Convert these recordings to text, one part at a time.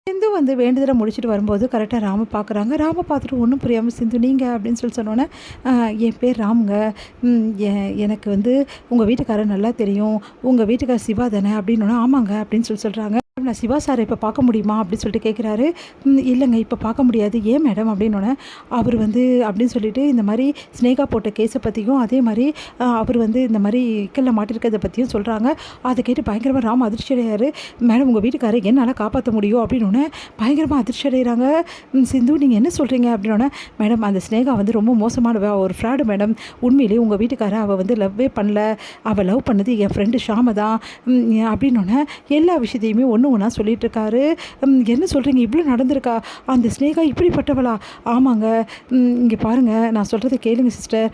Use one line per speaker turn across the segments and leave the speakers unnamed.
சிந்து வந்து வேண்டுதலை முடிச்சுட்டு வரும்போது கரெக்டாக ராம பார்க்குறாங்க. ராம பார்த்துட்டு ஒன்றும் புரியாமல், சிந்து நீங்கள் அப்படின்னு சொன்னோன்னே, என் பேர் ராமுங்க. எனக்கு வந்து உங்கள் வீட்டுக்காரர் நல்லா தெரியும். உங்கள் வீட்டுக்காரர் சிவா தானே அப்படின்னோன்னே, ஆமாங்க அப்படின்னு சொல்கிறாங்க. நான் சிவா சாரை இப்போ பார்க்க முடியுமா அப்படின்னு சொல்லிட்டு கேட்குறாரு. இல்லைங்க இப்போ பார்க்க முடியாது. ஏன் மேடம் அப்படின்னோடனே, அவர் வந்து அப்படின்னு சொல்லிட்டு இந்த மாதிரி ஸ்னேகா போட்ட கேஸை பற்றியும் அதே மாதிரி அவர் வந்து இந்த மாதிரி இக்கல்ல மாட்டிருக்கிறத பற்றியும் சொல்கிறாங்க. அதை கேட்டு பயங்கரமாக ராம அதிர்ச்சி அடையாரு. மேடம் உங்கள் வீட்டுக்காரரை என்னால் காப்பாற்ற முடியும் அப்படின்னோடனே பயங்கரமாக அதிர்ச்சி அடைகிறாங்க. சிந்து நீங்கள் என்ன சொல்கிறீங்க அப்படின்னோடனே, மேடம் அந்த ஸ்னேகா வந்து ரொம்ப மோசமானவ, ஒரு ஃப்ராடு மேடம். உண்மையிலேயே உங்கள் வீட்டுக்காரரை அவள் வந்து லவ்வே பண்ணல. அவள் லவ் பண்ணது என் ஃப்ரெண்டு ஷாம தான் அப்படின்னோடனே எல்லா விஷயத்தையுமே ஒன்று ஒன்றா சொல்லிட்டு இருக்காரு. என்ன சொல்கிறீங்க, இவ்வளோ நடந்திருக்கா? அந்த ஸ்னேகா இப்படிப்பட்டவளா? ஆமாங்க. இங்கே பாருங்கள், நான் சொல்கிறத கேளுங்க சிஸ்டர்.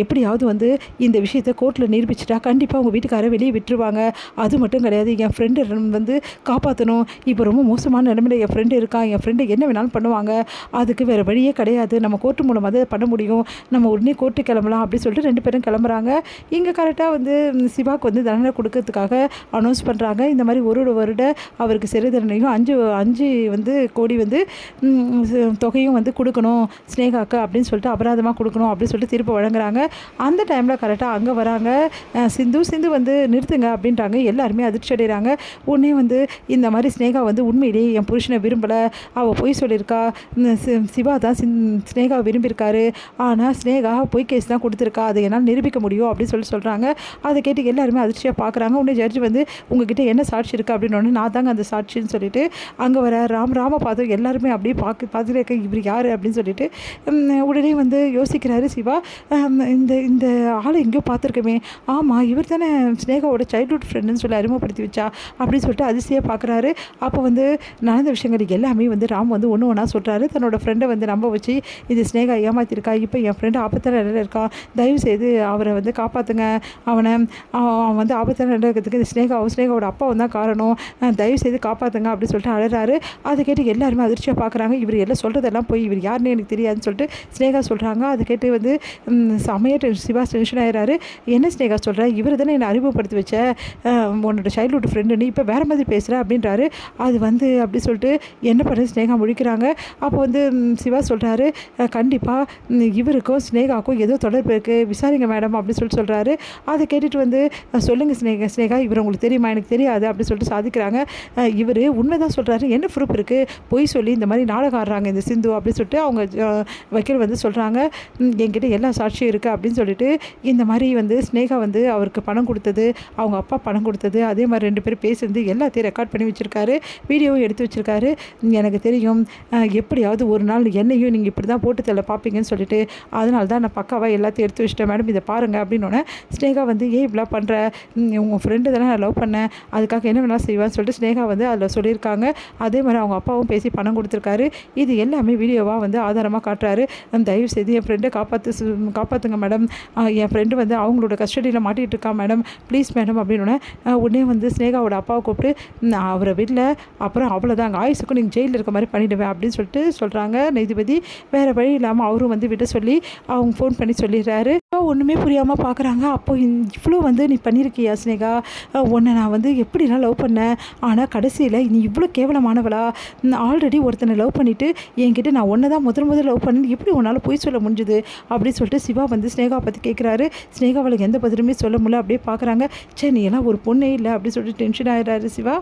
எப்படியாவது வந்து இந்த விஷயத்தை கோர்ட்டில் நிரூபிச்சிட்டா கண்டிப்பாக உங்கள் வீட்டுக்காரை வெளியே விட்டுருவாங்க. அது மட்டும் கிடையாது, என் ஃப்ரெண்டு வந்து காப்பாற்றணும். இப்போ ரொம்ப மோசமான நிலைமையில் என் ஃப்ரெண்டு இருக்கான். என் ஃப்ரெண்டு என்ன வேணாலும் பண்ணுவாங்க. அதுக்கு வேறு வழியே கிடையாது. நம்ம கோர்ட்டு மூலமாக தான் பண்ண முடியும். நம்ம உடனே கோர்ட்டு கிளம்பலாம் அப்படின்னு சொல்லிட்டு 2 பேரும் கிளம்புறாங்க. இங்கே கரெக்டாக வந்து சிவாக்கு வந்து தண்டனை கொடுக்கறதுக்காக அனௌன்ஸ் பண்ணுறாங்க. இந்த மாதிரி ஒரு வருட அவருக்கு சிறை தண்டனையும் 5 வந்து கோடி வந்து தொகையும் வந்து கொடுக்கணும் ஸ்னேகாக்கு அப்படின்னு சொல்லிட்டு அபராதமாக கொடுக்கணும் அப்படின்னு சொல்லிட்டு தீர்ப்பு வழங்குறாங்க. அந்த டைமில் கரெக்டாக அங்கே வராங்க சிந்து வந்து நிறுத்துங்க அப்படின்ட்டாங்க. எல்லாருமே அதிர்ச்சி அடைகிறாங்க. உடனே வந்து இந்த மாதிரி ஸ்னேகா வந்து உண்மையிலேயே என் புருஷனை விரும்பலை, அவள் பொய் சொல்லியிருக்கா. சிவா தான் ஸ்னேகா விரும்பியிருக்காரு. ஆனால் ஸ்னேகா பொய் கேஸ் தான் கொடுத்துருக்கா, அதை என்னால் நிரூபிக்க முடியும் அப்படின்னு சொல்கிறாங்க. அதை கேட்டு எல்லாருமே அதிர்ச்சியாக பார்க்குறாங்க. உடனே ஜட்ஜி வந்து உங்ககிட்ட என்ன சாட்சி இருக்குது அப்படின்னு, நான் தாங்க அந்த சாட்சின்னு சொல்லிட்டு அங்கே வர ராம பார்த்து எல்லாருமே அப்படியே பார்த்துட்டு இவர் யார் அப்படின்னு சொல்லிட்டு உடனே வந்து யோசிக்கிறாரு சிவா. இந்த ஆளை எங்கேயோ பார்த்துருக்கமே, ஆமாம் இவர் தானே ஸ்னேகாவோட சைல்ட்ஹுட் ஃப்ரெண்டுன்னு சொல்லி அறிமுகப்படுத்தி வச்சா அப்படின்னு சொல்லிட்டு அதிசயாக பார்க்குறாரு. அப்போ வந்து நடந்த விஷயங்கள் எல்லாமே வந்து ராம் வந்து ஒன்று ஒன்றா சொல்கிறாரு. தன்னோட ஃப்ரெண்டை வந்து நம்ப வச்சு இது ஸ்னேகா ஏமாற்றிருக்கா, இப்போ என் ஃப்ரெண்டு ஆபத்தான நிலையில் இருக்கான், தயவுசெய்து அவரை வந்து காப்பாற்றுங்க, அவன் வந்து ஆபத்தான நிலையில் இருக்கிறதுக்கு இந்த ஸ்னேகாவோட அப்பாவும் தான் காரணம், தயவுசெய்து காப்பாற்றுங்க அப்படின்னு சொல்லிட்டு அழறாரு. அதை கேட்டு எல்லாருமே அதிர்ச்சியாக பார்க்குறாங்க. இவர் எல்லாம் சொல்கிறதெல்லாம் போய் இவர் யாருன்னு எனக்கு தெரியாதுன்னு சொல்லிட்டு ஸ்னேகா சொல்கிறாங்க. அதை கேட்டு வந்து செமையாக சிவா டென்ஷன் ஆகிறாரு. என்ன ஸ்னேகா சொல்கிற, இவர் தானே என்னை அறிமுகப்படுத்தி வச்ச உன்னோட சைல்ட்ஹுட் ஃப்ரெண்டு, நீ இப்போ வேறு மாதிரி பேசுகிற அப்படின்றாரு. அது வந்து அப்படி சொல்லிட்டு என்ன பண்ண ஸ்னேகா முழிக்கிறாங்க. அப்போ வந்து சிவா சொல்கிறாரு, கண்டிப்பாக இவருக்கும் ஸ்னேகாவுக்கும் ஏதோ தொடர்பு இருக்குது, விசாரிங்க மேடம் அப்படின்னு சொல்கிறாரு. அதை கேட்டுட்டு வந்து சொல்லுங்கள் ஸ்னேகா இவர் உங்களுக்கு தெரியுமா, எனக்கு தெரியாது அப்படின்னு சொல்லிட்டு சாதிக்கிறாங்க. இவர் உண்மை தான் சொல்கிறாரு, என்ன ப்ரூஃப் இருக்குது, பொய் சொல்லி இந்த மாதிரி நாடகம் ஆடுறாங்க இந்த சிந்து அப்படின்னு சொல்லிட்டு அவங்க வக்கீல் வந்து சொல்கிறாங்க. என்கிட்ட எல்லா சாட்சியும் இருக்குது அப்படின்னு சொல்லிட்டு இந்த மாதிரி வந்து ஸ்னேகா வந்து அவருக்கு பணம் கொடுத்தது, அவங்க அப்பா பணம் கொடுத்தது, அதே மாதிரி 2 பேரும் பேசுறது எல்லாத்தையும் ரெக்கார்ட் பண்ணி வச்சுருக்காரு, வீடியோவும் எடுத்து வச்சுருக்காரு. எனக்கு தெரியும் எப்படியாவது ஒரு நாள் என்னையும் நீங்கள் இப்படி தான் போட்டு தள்ள பார்ப்பீங்கன்னு சொல்லிட்டு, அதனால தான் நான் பக்காவாக எல்லாத்தையும் எடுத்து வச்சுட்டேன் மேடம், இதை பாருங்கள் அப்படின்னோடனே ஸ்னேகா வந்து ஏன் இப்படிலாம் பண்ணுற, உங்கள் ஃப்ரெண்டு தானே நான் லவ் பண்ணேன், அதுக்காக என்ன வேணாலும் செய்வான்னு சொல்லிட்டு ஸ்னேகா வந்து அதில் சொல்லியிருக்காங்க. அதே மாதிரி அவங்க அப்பாவும் பேசி பணம் கொடுத்துருக்காரு. இது எல்லாமே வீடியோவாக வந்து ஆதாரமாக காட்டுறாரு. தயவு செய்து என் ஃப்ரெண்டை காப்பாற்றுங்க மேடம், என் ஃப்ரெண்டு வந்து அவங்களோட கஸ்டடியில் மாட்டிகிட்டு இருக்கா மேடம், ப்ளீஸ் மேடம் அப்படின்னோடனே உடனே வந்து ஸ்னேகாவோட அப்பாவை கூப்பிட்டு அவரை வீட்டில் அப்புறம் அவ்வளோதாங்க ஆயுசுக்கும் நீங்கள் ஜெயிலில் இருக்க மாதிரி பண்ணிவிடுவேன் அப்படின்னு சொல்லிட்டு சொல்கிறாங்க நீதிபதி. வேறு வழி இல்லாமல் அவரும் வந்து விட சொல்லி அவங்க ஃபோன் பண்ணி சொல்லிடுறாரு. ஒன்றுமே புரியாமல் பார்க்குறாங்க. அப்போ இவ்வளோ வந்து நீ பண்ணியிருக்கியா ஸ்னேகா, உன்னை நான் வந்து எப்படிலாம் லவ் பண்ணேன், ஆனால் கடைசியில் நீ இவ்வளோ கேவலமானவளா, ஆல்ரெடி ஒருத்தனை லவ் பண்ணிவிட்டு என்கிட்ட நான் ஒன்றை தான் முதல் லவ் பண்ணி எப்படி உன்னால் போய் சொல்ல முடிஞ்சுது அப்படின்னு சொல்லிட்டு சிவா வந்து ஸ்னேகா பற்றி கேட்குறாரு. ஸ்னேகா அவளுக்கு எந்த பதிலுமே சொல்ல முடியல, அப்படியே பார்க்குறாங்க. சரி நீ எல்லாம் ஒரு பொண்ணே இல்லை அப்படின்னு சொல்லிட்டு டென்ஷன் ஆகிடுறாரு சிவா.